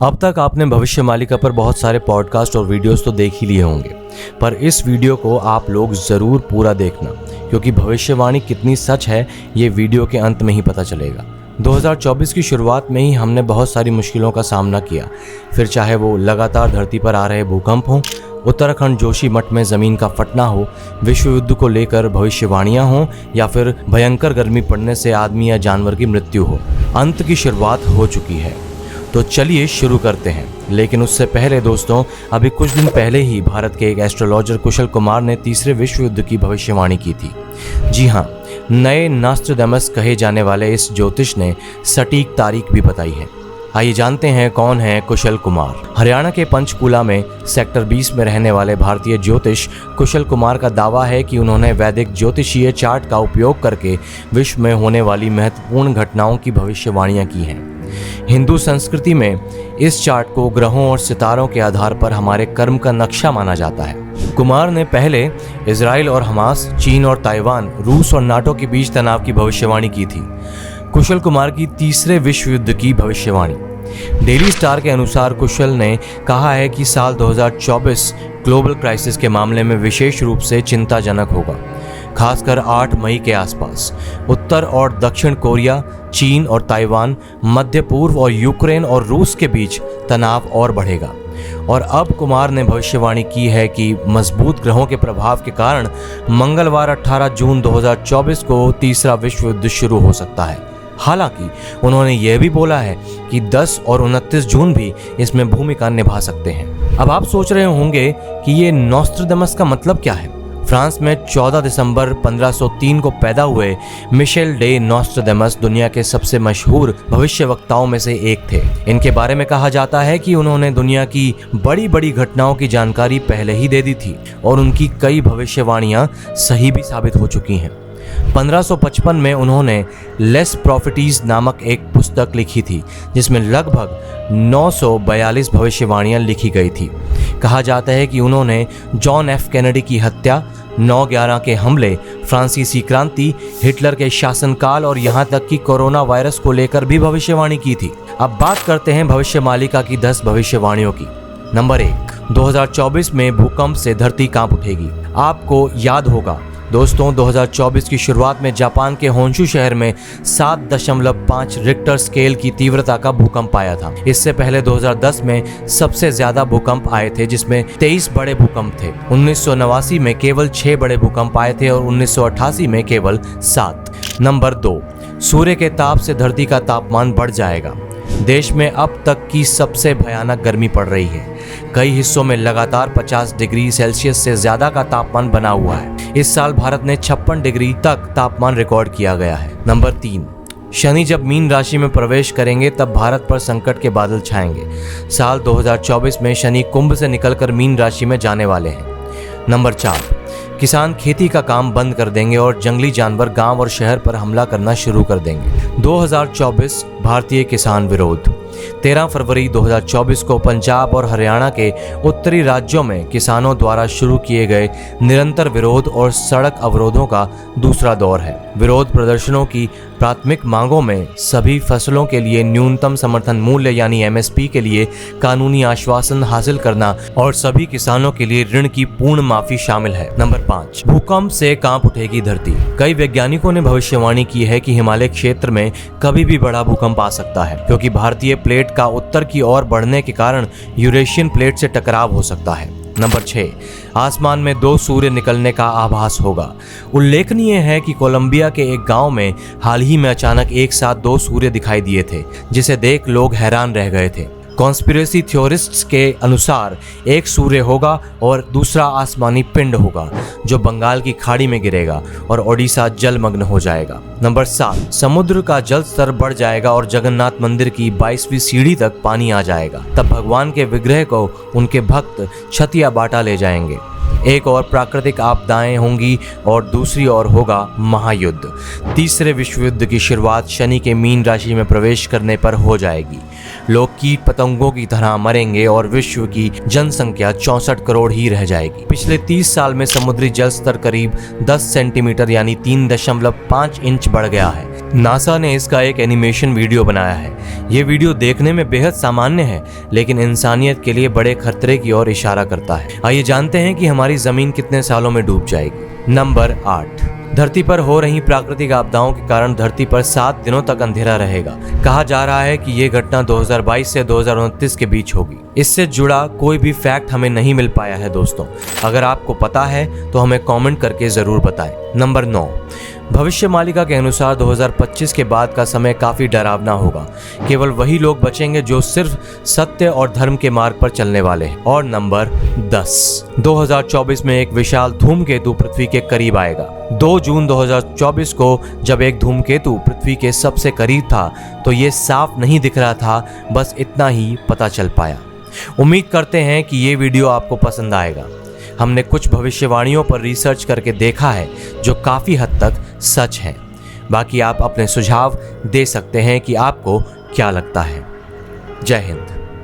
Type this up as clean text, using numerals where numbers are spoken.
अब तक आपने भविष्यवाणी पर बहुत सारे पॉडकास्ट और वीडियोस तो देख ही लिए होंगे, पर इस वीडियो को आप लोग ज़रूर पूरा देखना, क्योंकि भविष्यवाणी कितनी सच है ये वीडियो के अंत में ही पता चलेगा। 2024 की शुरुआत में ही हमने बहुत सारी मुश्किलों का सामना किया, फिर चाहे वो लगातार धरती पर आ रहे भूकंप हों, उत्तराखंड जोशी मठ में ज़मीन का फटना हो, विश्व युद्ध को लेकर भविष्यवाणियाँ हों, या फिर भयंकर गर्मी पड़ने से आदमी या जानवर की मृत्यु हो, अंत की शुरुआत हो चुकी है। तो चलिए शुरू करते हैं। लेकिन उससे पहले दोस्तों, अभी कुछ दिन पहले ही भारत के एक एस्ट्रोलॉजर कुशल कुमार ने तीसरे विश्व युद्ध की भविष्यवाणी की थी। जी हाँ, नए नॉस्ट्रडेमस कहे जाने वाले इस ज्योतिष ने सटीक तारीख भी बताई है। आइए जानते हैं कौन है कुशल कुमार। हरियाणा के पंचकूला में सेक्टर 20 में रहने वाले भारतीय ज्योतिष कुशल कुमार का दावा है कि उन्होंने वैदिक ज्योतिषीय चार्ट का उपयोग करके विश्व में होने वाली महत्वपूर्ण घटनाओं की भविष्यवाणियां की हैं। हिंदू संस्कृति में इस चार्ट को ग्रहों और सितारों के आधार पर हमारे कर्म का नक्शा माना जाता है। कुमार ने पहले इजराइल और हमास, चीन और ताइवान, रूस और नाटो के बीच तनाव की भविष्यवाणी की थी। कुशल कुमार की तीसरे विश्व युद्ध की भविष्यवाणी। डेली स्टार के अनुसार कुशल ने कहा है कि साल 2024 ग्लोबल क्राइसिस के मामले में विशेष रूप से चिंताजनक होगा, खासकर 8 मई के आसपास। उत्तर और दक्षिण कोरिया, चीन और ताइवान, मध्य पूर्व और यूक्रेन और रूस के बीच तनाव और बढ़ेगा। और अब कुमार ने भविष्यवाणी की है कि मजबूत ग्रहों के प्रभाव के कारण मंगलवार 18 जून 2024 को तीसरा विश्व युद्ध शुरू हो सकता है। हालांकि उन्होंने यह भी बोला है कि 10 और 29 जून भी इसमें भूमिका निभा सकते हैं। अब आप सोच रहे होंगे कि ये नॉस्ट्रडेमस का मतलब क्या है। फ्रांस में 14 दिसंबर 1503 को पैदा हुए मिशेल डे नॉस्ट्रडेमस दुनिया के सबसे मशहूर भविष्यवक्ताओं में से एक थे। इनके बारे में कहा जाता है कि उन्होंने दुनिया की बड़ी बड़ी घटनाओं की जानकारी पहले ही दे दी थी और उनकी कई भविष्यवाणियां सही भी साबित हो चुकी हैं। 1555 में उन्होंने लेस प्रॉफिटीज नामक एक पुस्तक लिखी थी, जिसमें लगभग 942 भविष्यवाणियां लिखी गई थी। कहा जाता है कि उन्होंने जॉन एफ कैनेडी की हत्या, 9/11 के हमले, फ्रांसीसी क्रांति, हिटलर के शासनकाल और यहाँ तक कि कोरोना वायरस को लेकर भी भविष्यवाणी की थी। अब बात करते हैं भविष्यमालिका की 10 भविष्यवाणियों की। नंबर 1, 2024 में भूकंप से धरती कांप उठेगी। आपको याद होगा दोस्तों, 2024 की शुरुआत में जापान के होन्शु शहर में 7.5 रिक्टर स्केल की तीव्रता का भूकंप आया था। इससे पहले 2010 में सबसे ज्यादा भूकंप आए थे, जिसमें 23 बड़े भूकंप थे। 1989 में केवल 6 बड़े भूकंप आए थे और 1988 में केवल 7। नंबर 2, सूर्य के ताप से धरती का तापमान बढ़ जाएगा। देश में अब तक की सबसे भयानक गर्मी पड़ रही है। कई हिस्सों में लगातार 50 डिग्री सेल्सियस से ज्यादा का तापमान बना हुआ है। इस साल भारत में 56 डिग्री तक तापमान रिकॉर्ड किया गया है। नंबर 3, शनि जब मीन राशि में प्रवेश करेंगे तब भारत पर संकट के बादल छाएंगे। साल 2024 में शनि कुंभ से निकलकर मीन राशि में जाने वाले हैं। नंबर 4, किसान खेती का काम बंद कर देंगे और जंगली जानवर गांव और शहर पर हमला करना शुरू कर देंगे। 2024 भारतीय किसान विरोध। 13 फरवरी 2024 को पंजाब और हरियाणा के उत्तरी राज्यों में किसानों द्वारा शुरू किए गए निरंतर विरोध और सड़क अवरोधों का दूसरा दौर है। विरोध प्रदर्शनों की प्राथमिक मांगों में सभी फसलों के लिए न्यूनतम समर्थन मूल्य यानी MSP के लिए कानूनी आश्वासन हासिल करना और सभी किसानों के लिए ऋण की पूर्ण माफी शामिल है। नंबर 5, भूकंप से कांप उठेगी धरती। कई वैज्ञानिकों ने भविष्यवाणी की है कि हिमालय क्षेत्र में कभी भी बड़ा भूकंप आ सकता है, क्योंकि भारतीय प्लेट का उत्तर की ओर बढ़ने के कारण यूरेशियन प्लेट से टकराव हो सकता है। नंबर 6, आसमान में 2 सूर्य निकलने का आभास होगा। उल्लेखनीय है कि कोलंबिया के एक गांव में हाल ही में अचानक एक साथ 2 सूर्य दिखाई दिए थे, जिसे देख लोग हैरान रह गए थे। कॉन्स्पिरेसी थ्योरिस्ट्स के अनुसार एक सूर्य होगा और दूसरा आसमानी पिंड होगा जो बंगाल की खाड़ी में गिरेगा और ओडिशा जलमग्न हो जाएगा। नंबर 7, समुद्र का जल स्तर बढ़ जाएगा और जगन्नाथ मंदिर की 22वीं सीढ़ी तक पानी आ जाएगा। तब भगवान के विग्रह को उनके भक्त छतिया बाटा ले जाएंगे। एक और प्राकृतिक आपदाएं होंगी और दूसरी ओर होगा महायुद्ध। तीसरे विश्व युद्ध की शुरुआत शनि के मीन राशि में प्रवेश करने पर हो जाएगी। लोग कीट पतंगों की तरह मरेंगे और विश्व की जनसंख्या 64 करोड़ ही रह जाएगी। पिछले 30 साल में समुद्री जल स्तर करीब 10 सेंटीमीटर यानी 3.5 इंच बढ़ गया है। नासा ने इसका एक एनिमेशन वीडियो बनाया है। ये वीडियो देखने में बेहद सामान्य है, लेकिन इंसानियत के लिए बड़े खतरे की ओर इशारा करता है। आइए जानते हैं कि हमारी जमीन कितने सालों में डूब जाएगी। नंबर 8। धरती पर हो रही प्राकृतिक आपदाओं के कारण धरती पर 7 दिनों तक अंधेरा रहेगा। कहा जा रहा है कि ये घटना 2022 से 2029 के बीच होगी। इससे जुड़ा कोई भी फैक्ट हमें नहीं मिल पाया है दोस्तों। अगर आपको पता है तो हमें कमेंट करके जरूर बताएं। नंबर 9। भविष्यवाणी के अनुसार 2025 के बाद का समय काफी डरावना होगा। केवल वही लोग बचेंगे जो सिर्फ सत्य और धर्म के मार्ग पर चलने वाले हैं। और नंबर 10। 2024 में एक विशाल धूमकेतु पृथ्वी के करीब आएगा। 2 जून 2024 को जब एक धूमकेतु पृथ्वी के सबसे करीब था तो ये साफ नहीं दिख रहा था, बस इतना ही पता चल पाया। उम्मीद करते हैं कि ये वीडियो आपको पसंद आएगा। हमने कुछ भविष्यवाणियों पर रिसर्च करके देखा है जो काफ़ी हद तक सच है। बाकी आप अपने सुझाव दे सकते हैं कि आपको क्या लगता है। जय हिंद।